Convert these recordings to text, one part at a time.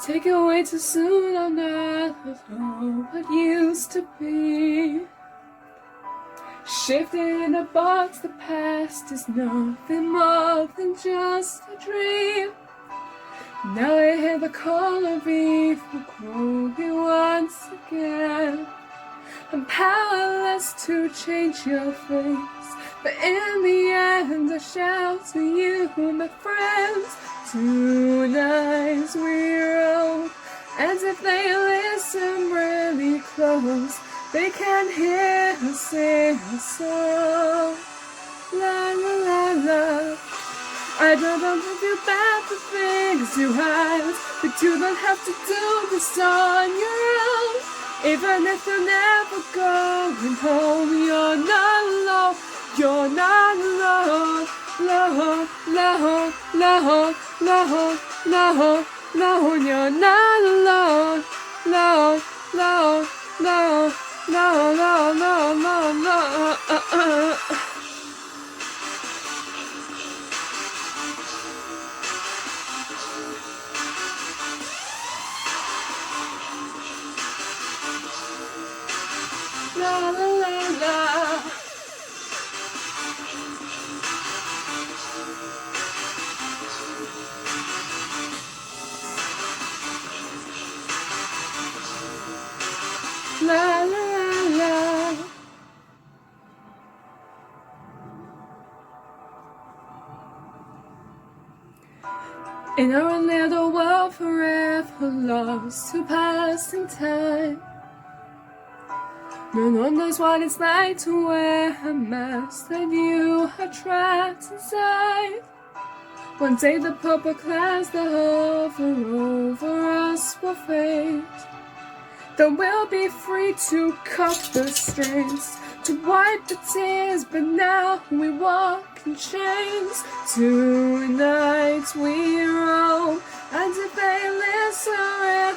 Take it away too soon, I'm not what used to be. Shifting in a box, the past is nothing more than just a dream. Now I hear the call of evil growing once again. I'm powerless to change your face, but in the end I shout to you, my friends. Tonight we roll, as if they listen really close. They can hear us sing a song. La la la la. I don't want to feel bad for things you hide, but you don't have to do this on your own. Even if you're never going home, you're not alone. You're not alone. Alone, alone, alone, alone, alone, alone. You're not alone. Alone, alone, alone, alone, alone, alone, alone. La la la la. La la la la. In our little world forever lost to passing time. No one knows what it's like to wear a mask that you are trapped inside. One day the purple clouds that hover over us will fade. Then we'll be free to cut the strings, to wipe the tears, but now we walk in chains. Tonight we roam, and if they listen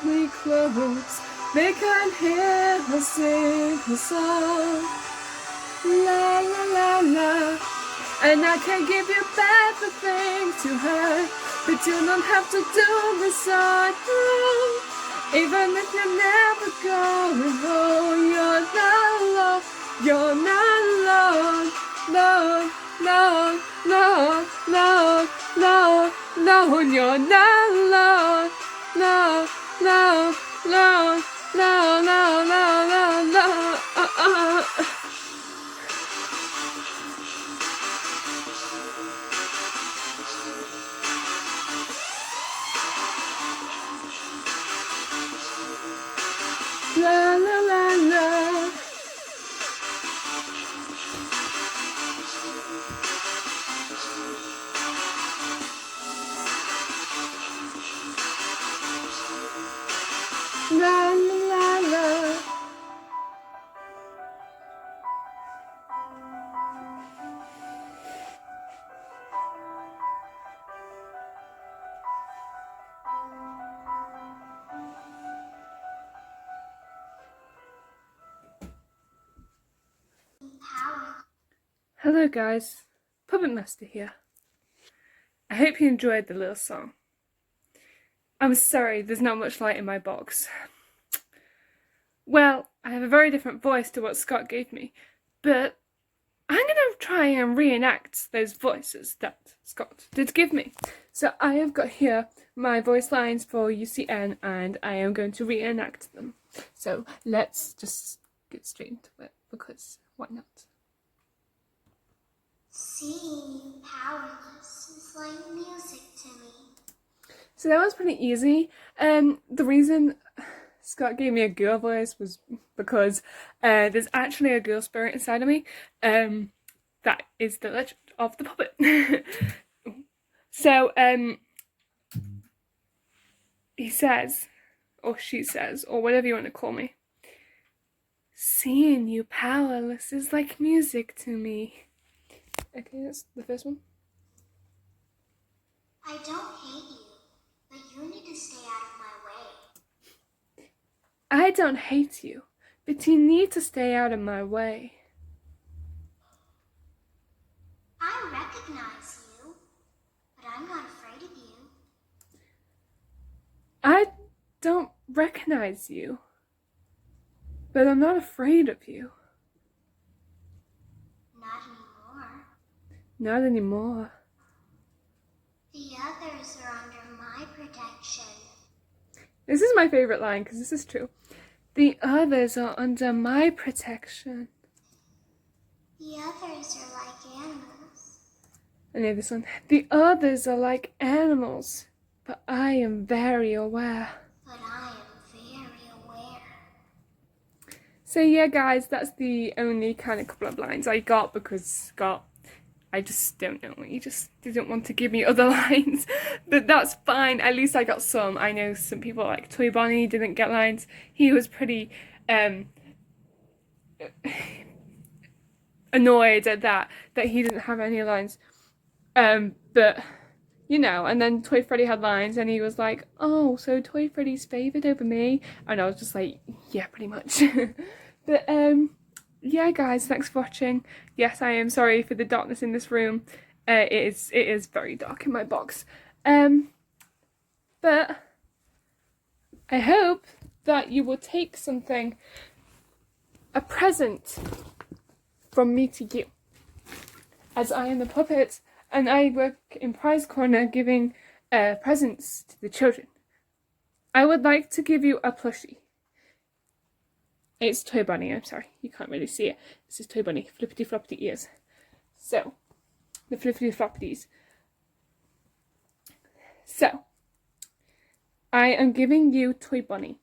really close, they can hear us sing a song. La la la la. And I can give you back the things you had, but you don't have to do this on your own. Even if you're never going home, you're not alone. You're not alone. No, no, no, no, no, no. You're not alone. No, no, no, no, no, no, no, no. La la la la. La la la la. Hello guys, Puppet Master here. I hope you enjoyed the little song. I'm sorry there's not much light in my box. Well, I have a very different voice to what Scott gave me, but I'm going to try and reenact those voices that Scott did give me. So I have got here my voice lines for UCN and I am going to reenact them. So let's just get straight into it, because why not? Seeing you powerless is like music to me. So that was pretty easy. The reason Scott gave me a girl voice was because there's actually a girl spirit inside of me. That is the legend of the puppet. So he says, or she says, or whatever you want to call me, seeing you powerless is like music to me. Okay, that's the first one. I don't hate you, but you need to stay out of my way. I don't hate you, but you need to stay out of my way. I recognize you, but I'm not afraid of you. don't recognize you. But I'm not afraid of you. Not anymore. Not anymore. The others are under my protection. This is my favorite line because this is true. The others are under my protection. The others are like animals. I know this one. The others are like animals, but I am very aware. But I am very aware. So yeah, guys, that's the only kind of couple of lines I got because Scott, I just don't know, he just didn't want to give me other lines. But that's fine, at least I got some. I know some people like Toy Bonnie didn't get lines. He was pretty annoyed at that he didn't have any lines. But you know, and then Toy Freddy had lines and he was like, oh, so Toy Freddy's favoured over me? And I was just like, yeah, pretty much. But yeah, guys, thanks for watching. Yes, I am sorry for the darkness in this room. It is very dark in my box. But I hope that you will take something, a present from me to you, as I am the puppet and I work in Prize Corner giving presents to the children. I would like to give you a plushie. It's Toy Bunny, I'm sorry, you can't really see it. This is Toy Bunny, flippity floppity ears. So, the flippity floppities. So, I am giving you Toy Bunny.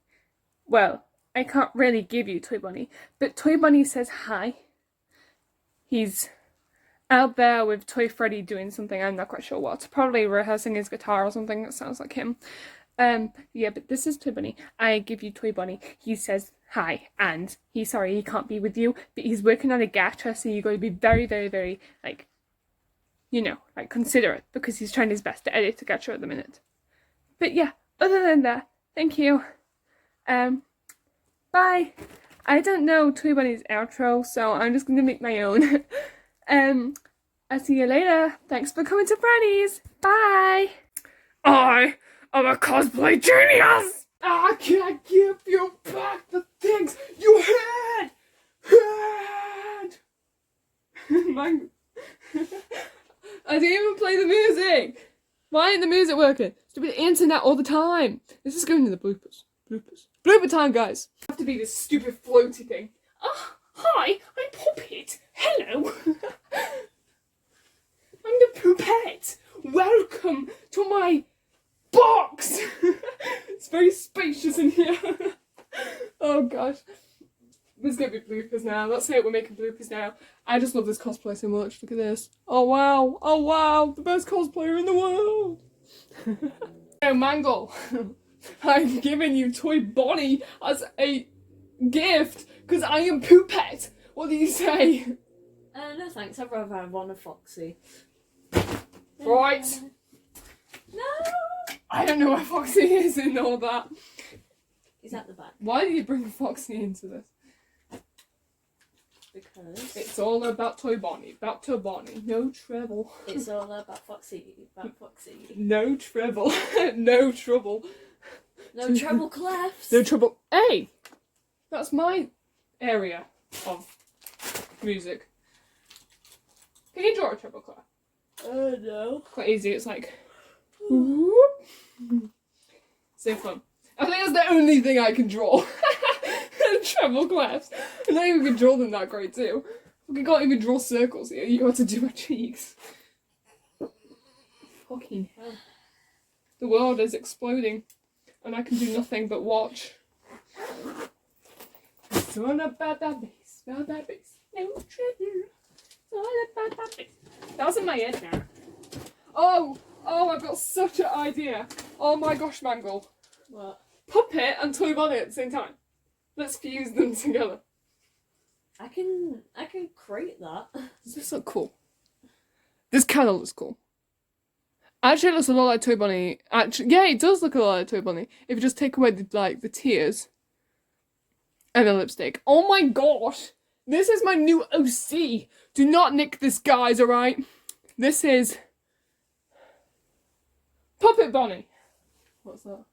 Well, I can't really give you Toy Bunny, but Toy Bunny says hi. He's out there with Toy Freddy doing something, I'm not quite sure what. Probably rehearsing his guitar or something that sounds like him. Yeah, but this is Toy Bunny. I give you Toy Bunny. He says hi, and he's sorry he can't be with you, but he's working on a gacha, so you got to be very, very, very, like, you know, like, considerate, because he's trying his best to edit a gacha at the minute. But yeah, other than that, thank you. Bye. I don't know Toy Bunny's outro, so I'm just gonna make my own. I'll see you later. Thanks for coming to Freddy's. Bye. I am a cosplay genius. I can't give you back the things you had. I didn't even play the music. Why ain't the music working? Stupid internet all the time. This is going to the bloopers. Blooper time, guys. Have to be this stupid floaty thing. Ah, hi, I'm Puppet. Hello. I'm the Poupette. Welcome to my box. It's very spacious in here. Oh gosh. There's gonna be bloopers now. Let's say we're making bloopers now. I just love this cosplay so much. Look at this. Oh wow. Oh wow. The best cosplayer in the world. Oh, Mangle. I'm giving you Toy Bonnie as a gift because I am Poupette. What do you say? No thanks, I'd rather have one of Foxy. Right. No! I don't know where Foxy is in all that. He's at the back. Why did you bring Foxy into this? Because It's all about Toy Bonnie. About Toy Bonnie. No treble. it's all about Foxy. About Foxy. No treble. No trouble. No treble clefs. No trouble. Hey! That's my area of music. Can you draw a treble clef? No. Quite easy. It's like... whoop. So fun. I think that's the only thing I can draw. Treble clefs. I don't even can draw them that great too. I can't even draw circles here. You got to do my cheeks. Fucking hell. The world is exploding. And I can do nothing but watch. It's all about that bass. About that bass. No trouble. It's all about that bass. That was in my head now. Oh, I've got such an idea. Oh my gosh, Mangle. What? Puppet and Toy Bonnie at the same time. Let's fuse them together. I can create that. Does this look cool? This kind of looks cool. Actually, it looks a lot like Toy Bonnie. Actually, yeah, it does look a lot like Toy Bonnie. If you just take away the tears and the lipstick. Oh my gosh! This is my new OC. Do not nick this, guys. All right. This is Puppet Bonnie. What's that?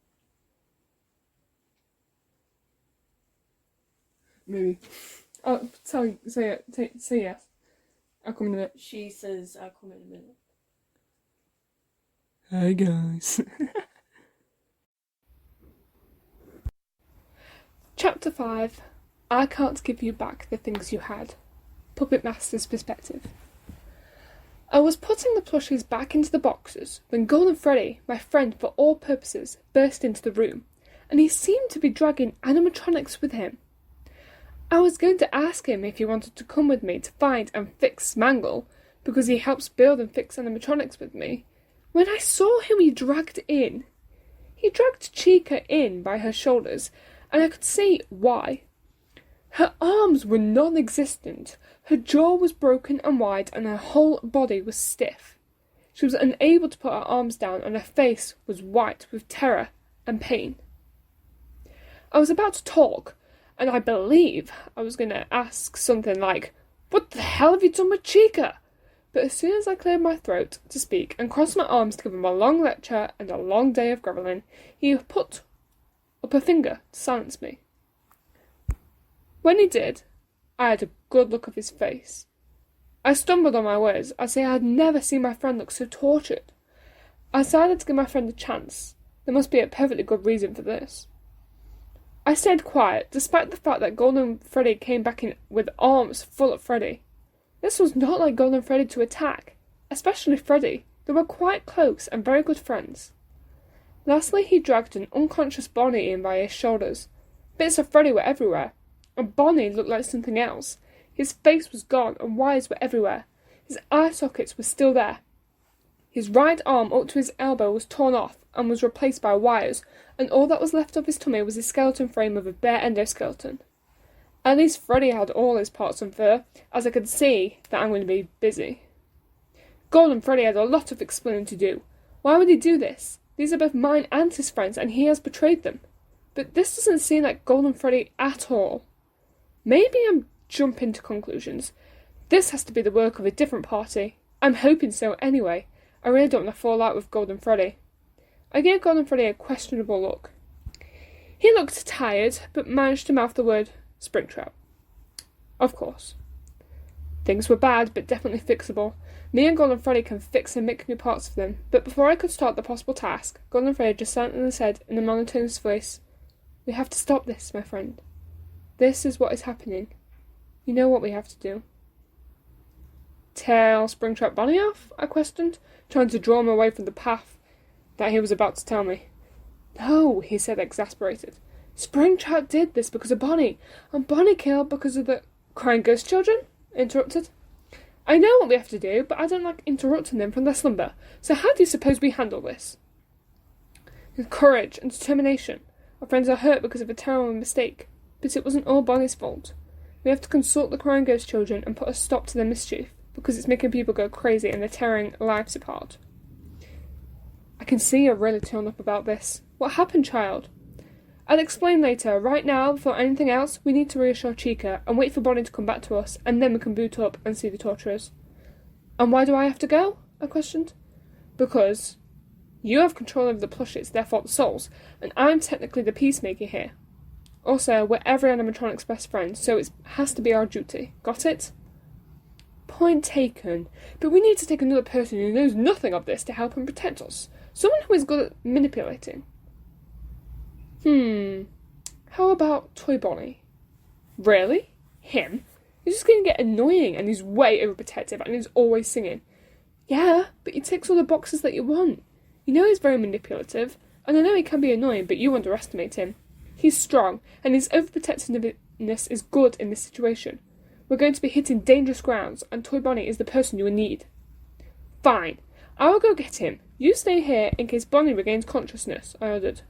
Maybe. Oh, say it. Say yes. I'll come in a minute. She says, I'll come in a minute. Hi, guys. Chapter 5. I can't give you back the things you had. Puppet Master's perspective. I was putting the plushies back into the boxes when Golden Freddy, my friend for all purposes, burst into the room, and he seemed to be dragging animatronics with him. I was going to ask him if he wanted to come with me to find and fix Smangle, because he helps build and fix animatronics with me, when I saw who he dragged in. He dragged Chica in by her shoulders, and I could see why. Her arms were non-existent, her jaw was broken and wide, and her whole body was stiff. She was unable to put her arms down, and her face was white with terror and pain. I was about to talk, and I believe I was going to ask something like, "What the hell have you done with Chica?" But as soon as I cleared my throat to speak and crossed my arms to give him a long lecture and a long day of grovelling, he put up a finger to silence me. When he did, I had a good look of his face. I stumbled on my words. I say I had never seen my friend look so tortured. I decided to give my friend a chance. There must be a perfectly good reason for this. I stayed quiet, despite the fact that Golden Freddy came back in with arms full of Freddy. This was not like Golden Freddy to attack, especially Freddy. They were quite close and very good friends. Lastly, he dragged an unconscious Bonnie in by his shoulders. Bits of Freddy were everywhere, and Bonnie looked like something else. His face was gone, and wires were everywhere. His eye sockets were still there. His right arm up to his elbow was torn off and was replaced by wires, and all that was left of his tummy was a skeleton frame of a bare endoskeleton. At least Freddy had all his parts and fur, as I could see that I'm going to be busy. Golden Freddy had a lot of explaining to do. Why would he do this? These are both mine and his friends, and he has betrayed them. But this doesn't seem like Golden Freddy at all. Maybe I'm jumping to conclusions. This has to be the work of a different party. I'm hoping so anyway. I really don't want to fall out with Golden Freddy. I gave Golden Freddy a questionable look. He looked tired, but managed to mouth the word Springtrap. Of course. Things were bad, but definitely fixable. Me and Golden Freddy can fix and make new parts of them. But before I could start the possible task, Golden Freddy just silently said in a monotonous voice, "We have to stop this, my friend. This is what is happening. You know what we have to do." "Tell Springtrap Bonnie off?" I questioned, trying to draw him away from the path that he was about to tell me. "No," he said, exasperated. "Springtrap did this because of Bonnie, and Bonnie killed because of the—" "Crying ghost children?" interrupted. "I know what we have to do, but I don't like interrupting them from their slumber, so how do you suppose we handle this?" "With courage and determination. Our friends are hurt because of a terrible mistake, but it wasn't all Bonnie's fault. We have to consult the crying ghost children and put a stop to their mischief, because it's making people go crazy and they're tearing lives apart." "I can see you're really torn up about this. What happened, child?" "I'll explain later. Right now, before anything else, we need to reassure Chica and wait for Bonnie to come back to us, and then we can boot up and see the torturers." "And why do I have to go?" I questioned. "Because you have control over the plushies, therefore the souls, and I'm technically the peacemaker here. Also, we're every animatronic's best friend, so it has to be our duty. Got it?" "Point taken. But we need to take another person who knows nothing of this to help and protect us. Someone who is good at manipulating." How about Toy Bonnie?" "Really? Him? He's just going to get annoying, and he's way overprotective, and he's always singing." "Yeah, but he ticks all the boxes that you want. You know he's very manipulative, and I know he can be annoying, but you underestimate him. He's strong, and his overprotectiveness is good in this situation. We're going to be hitting dangerous grounds, and Toy Bonnie is the person you will need." "Fine. I will go get him. You stay here in case Bonnie regains consciousness," I ordered.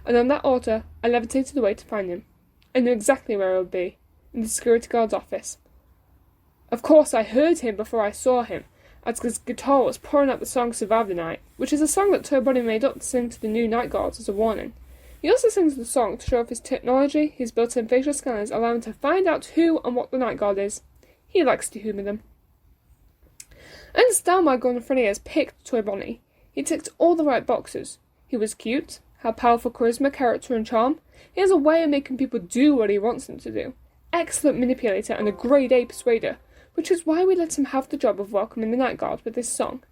And on that order, I levitated away to find him. I knew exactly where I would be, in the security guard's office. Of course, I heard him before I saw him, as his guitar was pouring out the song "Survive the Night," which is a song that Toy Bonnie made up to sing to the new night guards as a warning. He also sings the song to show off his technology. His built-in facial scanners allow him to find out who and what the night guard is. He likes to humour them. I understand why Golden Freddy has picked Toy Bonnie. He ticked all the right boxes. He was cute, had powerful charisma, character and charm. He has a way of making people do what he wants them to do. excellent manipulator and a grade A persuader, which is why we let him have the job of welcoming the night guard with his song.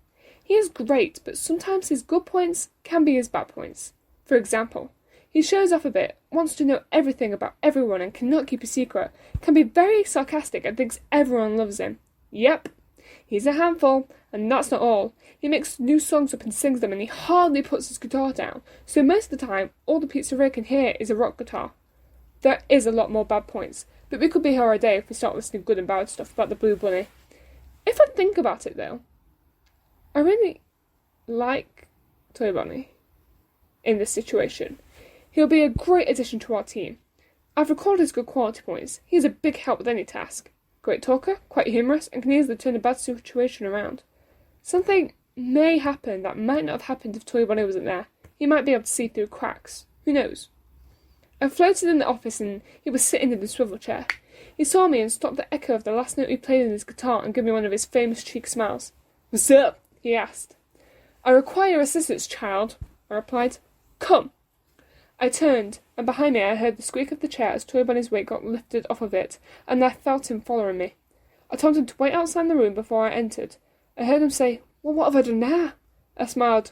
He is great, but sometimes his good points can be his bad points. For example, he shows off a bit, wants to know everything about everyone and cannot keep a secret, can be very sarcastic and thinks everyone loves him. Yep, he's a handful, and that's not all. He makes new songs up and sings them, and he hardly puts his guitar down, so most of the time, all the pizzeria can hear is a rock guitar. There is a lot more bad points, but we could be here all day if we start listening good and bad stuff about the Blue Bunny. If I think about it, though, I really like Toy Bunny in this situation. He'll be a great addition to our team. I've recorded his good quality points. He is a big help with any task. Great talker, quite humorous, and can easily turn a bad situation around. Something may happen that might not have happened if Toy Bunny wasn't there. He might be able to see through cracks. Who knows? I floated in the office and he was sitting in the swivel chair. He saw me and stopped the echo of the last note he played on his guitar and gave me one of his famous cheek smiles. "What's up?" he asked. "I require assistance, child," I replied. "Come." I turned, and behind me I heard the squeak of the chair as Toy Bunny's weight got lifted off of it, and I felt him following me. I told him to wait outside the room before I entered. I heard him say, "Well, what have I done now?" I smiled.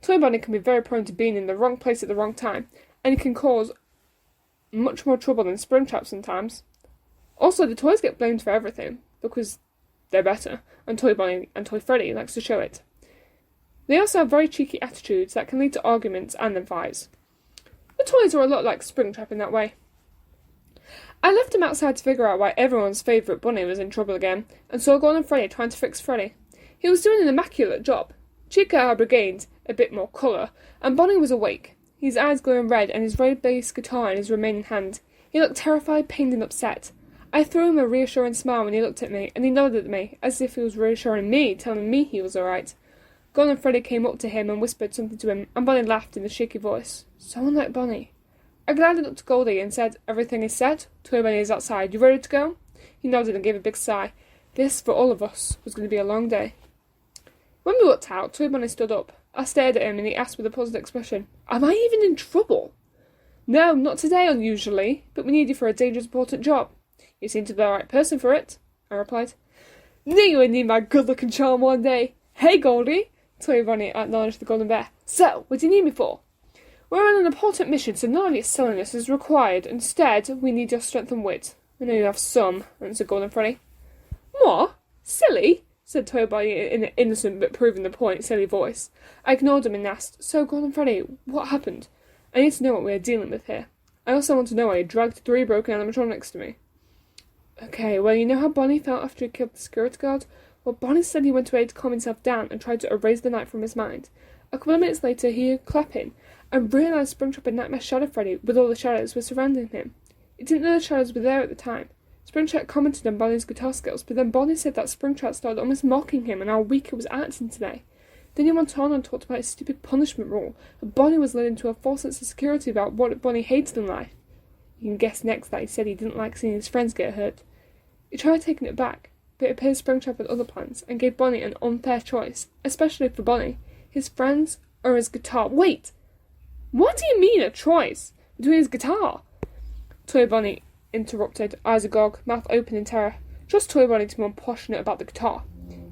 Toy Bunny can be very prone to being in the wrong place at the wrong time, and he can cause much more trouble than Springtrap sometimes. Also, the toys get blamed for everything, because they're better, and Toy Bunny and Toy Freddy likes to show it. They also have very cheeky attitudes that can lead to arguments and then fights. The toys are a lot like Springtrap in that way. I left him outside to figure out why everyone's favourite bunny was in trouble again, and saw Golden Freddy trying to fix Freddy. He was doing an immaculate job. Chica had regained a bit more colour, and Bonnie was awake, his eyes glowing red and his red bass guitar in his remaining hand. He looked terrified, pained and upset. I threw him a reassuring smile when he looked at me, and he nodded at me, as if he was reassuring me, telling me he was alright. Golden Freddy came up to him and whispered something to him, and Bonnie laughed in a shaky voice. So unlike Bonnie. I glided up to Goldie and said, "Everything is set. Toy Bunny is outside. You ready to go?" He nodded and gave a big sigh. This, for all of us, was going to be a long day. When we walked out, Toy Bunny stood up. I stared at him and he asked with a puzzled expression, "Am I even in trouble?" "No, not today, unusually, but we need you for a dangerous, important job." "You seem to be the right person for it," I replied. "Knew you would need my good-looking charm one day. Hey, Goldie," Toy Bunny acknowledged the golden bear. "So, what do you need me for?" "We're on an important mission, so none of your silliness is required. Instead, we need your strength and wit." "I know you have some," answered Golden Freddy. "What? Silly?" said Toy Bunny in an innocent but proving the point silly voice. I ignored him and asked, "So, Golden Freddy, what happened? I need to know what we are dealing with here. I also want to know why you dragged 3 broken animatronics to me." "Okay, well, you know how Bonnie felt after he killed the security guard? Well, Bonnie said he went away to calm himself down and tried to erase the night from his mind. A couple of minutes later, he heard clapping and realised Springtrap and Nightmare Shadow Freddy, with all the shadows, were surrounding him. He didn't know the shadows were there at the time. Springtrap commented on Bonnie's guitar skills, but then Bonnie said that Springtrap started almost mocking him and how weak he was acting today. Then he went on and talked about his stupid punishment rule, and Bonnie was led into a false sense of security about what Bonnie hated in life. You can guess next that he said he didn't like seeing his friends get hurt. He tried taking it back, but it appears Springtrap had other plans, and gave Bonnie an unfair choice, especially for Bonnie. His friends or his guitar. Wait! What do you mean a choice? Between his guitar? Toy Bunny interrupted, eyes agog, mouth open in terror. Trust Toy Bunny to be more passionate about the guitar.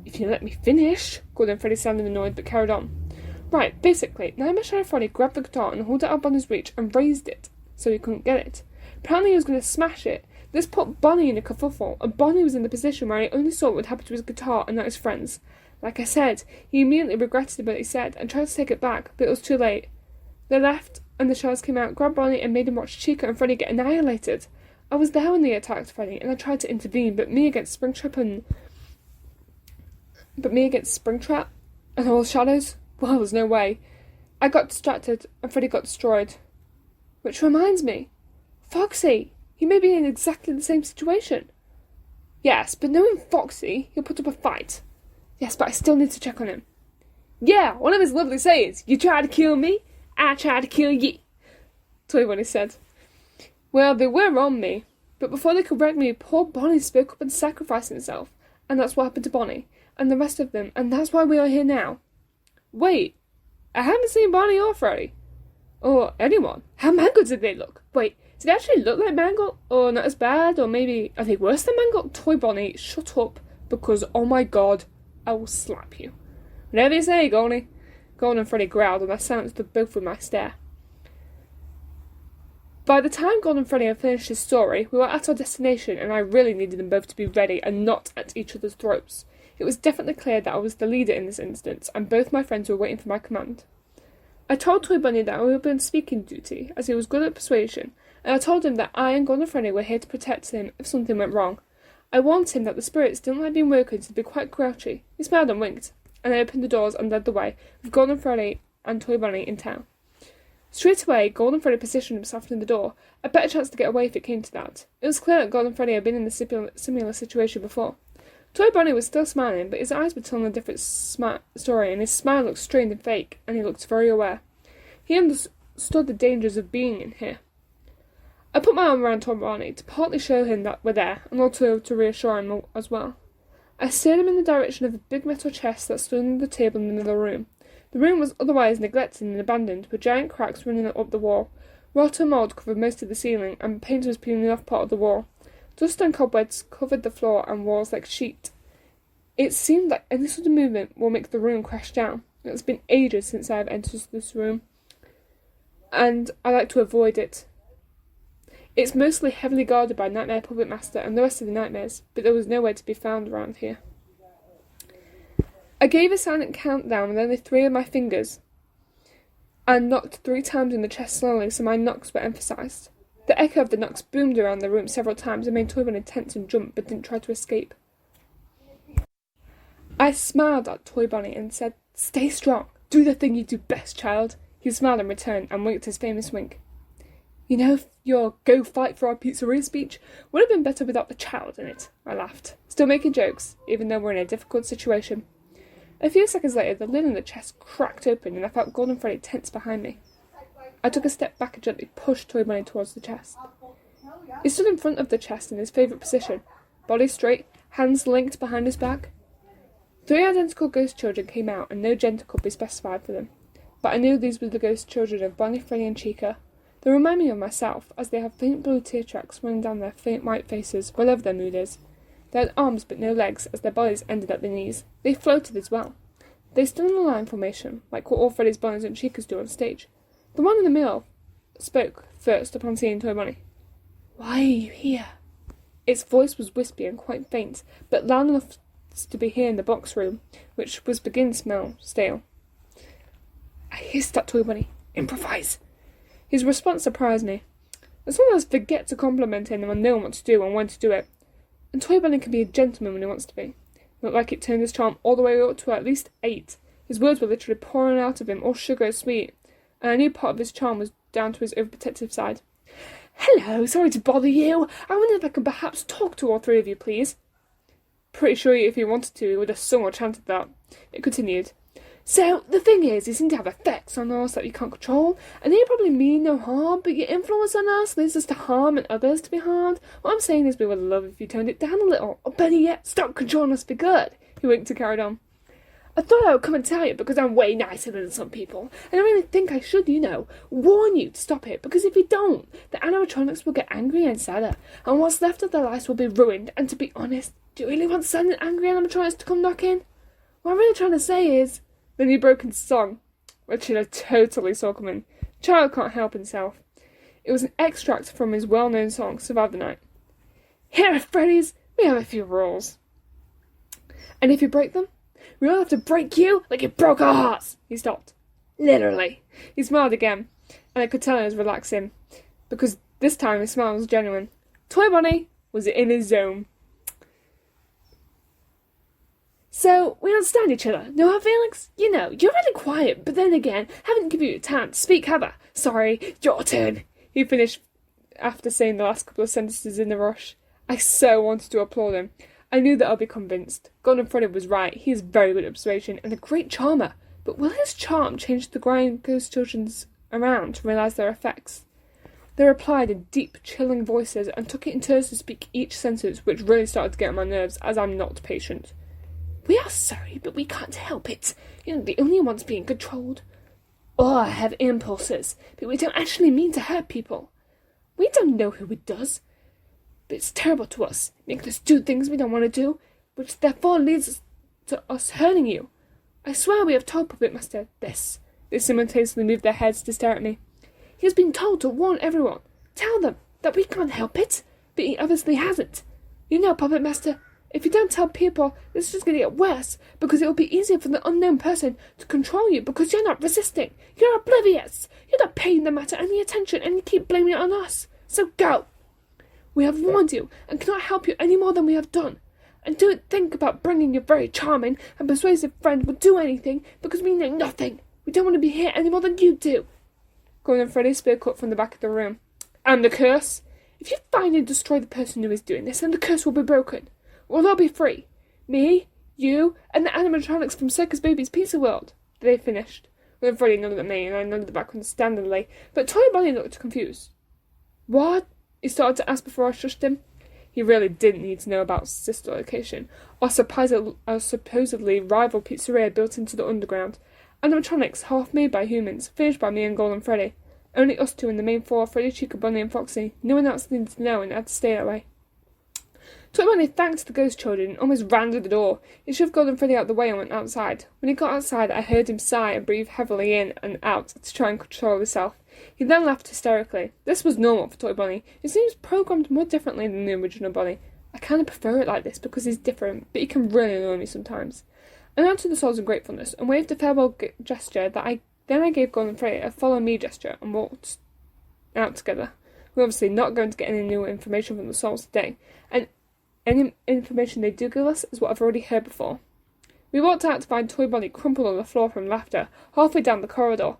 "If you let me finish," Golden Freddy sounded annoyed but carried on. "Right, basically, Nightmare Shadow Freddy grabbed the guitar and held it out of Bonnie's reach and raised it so he couldn't get it. Apparently he was going to smash it. This put Bonnie in a kerfuffle, and Bonnie was in the position where he only saw what would happen to his guitar and not his friends. Like I said, he immediately regretted what he said and tried to take it back, but it was too late. They left, and the shells came out, grabbed Bonnie, and made him watch Chica and Freddy get annihilated. I was there when they attacked Freddy, and I tried to intervene, but me against Springtrap and all the shadows? Well, there's no way. I got distracted, and Freddy got destroyed. Which reminds me, Foxy! He may be in exactly the same situation." "Yes, but knowing Foxy, he'll put up a fight." "Yes, but I still need to check on him." "Yeah, one of his lovely sayings, 'You try to kill me, I try to kill ye,'" Toy Bunny said. Well, they were on me, but before they could wreck me, poor Bonnie spoke up and sacrificed himself, and that's what happened to Bonnie, and the rest of them, and that's why we are here now. Wait, I haven't seen Bonnie or Freddy. Or anyone. How mangled did they look? Wait, did they actually look like Mangle? Or not as bad? Or maybe, are they worse than Mangle? Toy Bonnie, shut up, because, oh my god, I will slap you. Whatever you say, Golden. Golden and Freddy growled, and I silenced them both with my stare. By the time Golden and Freddy had finished his story, we were at our destination, and I really needed them both to be ready and not at each other's throats. It was definitely clear that I was the leader in this instance, and both my friends were waiting for my command. I told Toy Bunny that I would be on speaking duty, as he was good at persuasion, and I told him that I and Golden Freddy were here to protect him if something went wrong. I warned him that the spirits didn't like being woken to be quite grouchy. He smiled and winked, and I opened the doors and led the way, with Golden Freddy and Toy Bunny in town. Straight away, Golden Freddy positioned himself in the door, a better chance to get away if it came to that. It was clear that Golden Freddy had been in a similar situation before. Toy Bunny was still smiling, but his eyes were telling a different story, and his smile looked strained and fake, and he looked very aware. He understood the dangers of being in here. I put my arm around Toy Bunny to partly show him that we're there, and also to reassure him as well. I steered him in the direction of a big metal chest that stood under the table in the middle of the room. The room was otherwise neglected and abandoned, with giant cracks running up the wall. Rotten mould covered most of the ceiling, and paint was peeling off part of the wall. Dust and cobwebs covered the floor and walls like sheet. It seemed like any sort of movement will make the room crash down. It has been ages since I have entered this room, and I like to avoid it. It's mostly heavily guarded by Nightmare Puppet Master and the rest of the nightmares, but there was nowhere to be found around here. I gave a silent countdown with only 3 of my fingers, and knocked 3 times in the chest slowly so my knocks were emphasised. The echo of the knocks boomed around the room several times and made Toy Bunny tense and jump, but didn't try to escape. I smiled at Toy Bunny and said, "Stay strong. Do the thing you do best, child." He smiled in return and winked his famous wink. You know, your "go fight for our pizzeria" speech would have been better without the child in it, I laughed, still making jokes, even though we're in a difficult situation. A few seconds later, the lid in the chest cracked open and I felt Golden Freddy tense behind me. I took a step back and gently pushed Toy Bunny towards the chest. He stood in front of the chest in his favourite position, body straight, hands linked behind his back. 3 identical ghost children came out, and no gender could be specified for them. But I knew these were the ghost children of Bonnie, Freddy and Chica. They remind me of myself, as they have faint blue tear tracks running down their faint white faces, whatever their mood is. They had arms but no legs, as their bodies ended at the knees. They floated as well. They stood in a line formation, like what all Freddy's, Bonnie's and Chica's do on stage. The one in the middle spoke first upon seeing Toy Bunny. "Why are you here?" Its voice was wispy and quite faint, but loud enough to be heard in the box room, which was beginning to smell stale. I hissed at Toy Bunny. "Improvise!" His response surprised me. I sometimes forget to compliment him and know what to do and when to do it. And Toy Bunny can be a gentleman when he wants to be. It looked like it turned his charm all the way up to at least 8. His words were literally pouring out of him, all sugar and sweet, and I knew part of his charm was down to his overprotective side. "Hello, sorry to bother you. I wonder if I could perhaps talk to all 3 of you, please." Pretty sure if he wanted to, he would have sung or chanted that. It continued. "So, the thing is, you seem to have effects on us that you can't control, and they probably mean no harm, but your influence on us leads us to harm and others to be harmed. What I'm saying is we would love if you toned it down a little, or better yet, stop controlling us for good." He winked and carried on. "I thought I would come and tell you because I'm way nicer than some people, and I really think I should, warn you to stop it, because if you don't, the animatronics will get angry and sadder, and what's left of their lives will be ruined, and to be honest, do you really want sad and angry animatronics to come knocking? What I'm really trying to say is..." Then he broke into song, which I totally saw coming. Child can't help himself. It was an extract from his well-known song, Survive the Night. "Here at Freddy's, we have a few rules. And if you break them, we'll have to break you like you broke our hearts." He stopped. Literally. He smiled again, and I could tell he was relaxing, because this time his smile was genuine. Toy Bunny was in his zone. "So, we understand each other. No hard feelings? You're really quiet, but then again, haven't given you time to speak, have I? Sorry, your turn." He finished after saying the last couple of sentences in a rush. I so wanted to applaud him. I knew that I'd be convinced. Golden Freddy was right. He is very good at persuasion and a great charmer. But will his charm change the grind ghost children around to realise their effects? They replied in deep, chilling voices and took it in turns to speak each sentence, which really started to get on my nerves, as I'm not patient. "We are sorry, but we can't help it. You're not the only ones being controlled." all have impulses, but we don't actually mean to hurt people. We don't know who it does, but it's terrible to us, making us do things we don't want to do, which therefore leads to us hurting you. I swear we have told Puppet Master this. They simultaneously moved their heads to stare at me. He has been told to warn everyone, tell them that we can't help it, but he obviously hasn't. You know, Puppet Master, if you don't tell people, this is just going to get worse, because it will be easier for the unknown person to control you, because you're not resisting. You're oblivious. You're not paying the matter any attention, and you keep blaming it on us. So go. We have warned you, and cannot help you any more than we have done. And don't think about bringing your very charming and persuasive friend will do anything, because we know nothing. We don't want to be here any more than you do. Gordon and Freddie spoke up from the back of the room. And the curse? If you find and destroy the person who is doing this, then the curse will be broken. We'll all be free. Me, you, and the animatronics from Circus Baby's Pizza World. They finished. Gordon and Freddie nodded at me, and I nodded back understandingly, but Toy Bonnie looked confused. What? He started to ask before I shushed him. He really didn't need to know about sister location, or supposedly rival pizzeria built into the underground. Animatronics, half made by humans, finished by me and Golden Freddy. Only us two in the main floor, Freddy, Chica, Bunny and Foxy. No one else needed to know and had to stay that way. Toy Bunny thanked the ghost children and almost ran to the door. He shoved Golden Freddy out the way and went outside. When he got outside, I heard him sigh and breathe heavily in and out to try and control himself. He then laughed hysterically. This was normal for Toy Bunny. He seems programmed more differently than the original Bunny. I kind of prefer it like this because he's different, but he can really annoy me sometimes. I answered the souls in gratefulness and waved a farewell gesture that I gave Golden Freddy a follow me gesture and walked out together. We're obviously not going to get any new information from the souls today, and any information they do give us is what I've already heard before. We walked out to find Toy Bunny crumpled on the floor from laughter, halfway down the corridor.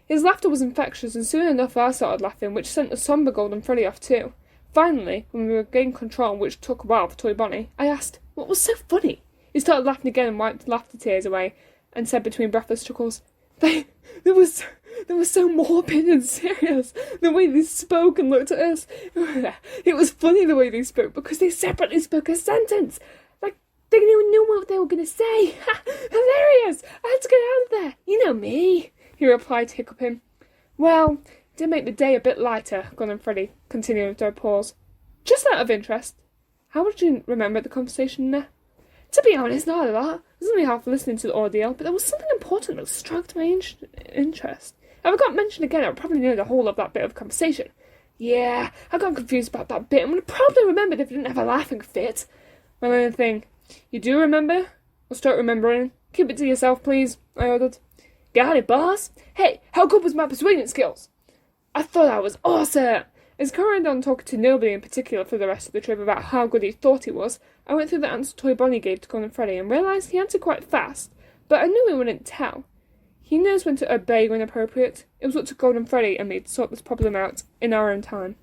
His laughter was infectious, and soon enough I started laughing, which sent the somber Golden Freddy off too. Finally, when we regained control, which took a while for Toy Bunny, I asked, what was so funny? He started laughing again and wiped laughter tears away, and said between breathless chuckles, They were so morbid and serious, the way they spoke and looked at us. It was funny the way they spoke, because they separately spoke a sentence. Like, they didn't even know what they were going to say. Hilarious! I had to get out of there. You know me, he replied, hiccuping. Well, it did make the day a bit lighter, Gordon and Freddy continued after a pause. Just out of interest, how would you remember the conversation there? To be honest, not a lot. I was only half listening to the audio, but there was something important that struck my interest. If I got mentioned again, I would probably know the whole of that bit of conversation. Yeah, I got confused about that bit and would have probably remembered if I didn't have a laughing fit. Well, anything. You do remember? I'll start remembering. Keep it to yourself, please, I ordered. Got it, boss? Hey, how good was my persuasion skills? I thought I was awesome! As I carried on talking to nobody in particular for the rest of the trip about how good he thought he was, I went through the answer Toy Bonnie gave to Golden Freddy and realised he answered quite fast, but I knew he wouldn't tell. He knows when to obey when appropriate. It was up to Golden Freddy and me to sort this problem out in our own time.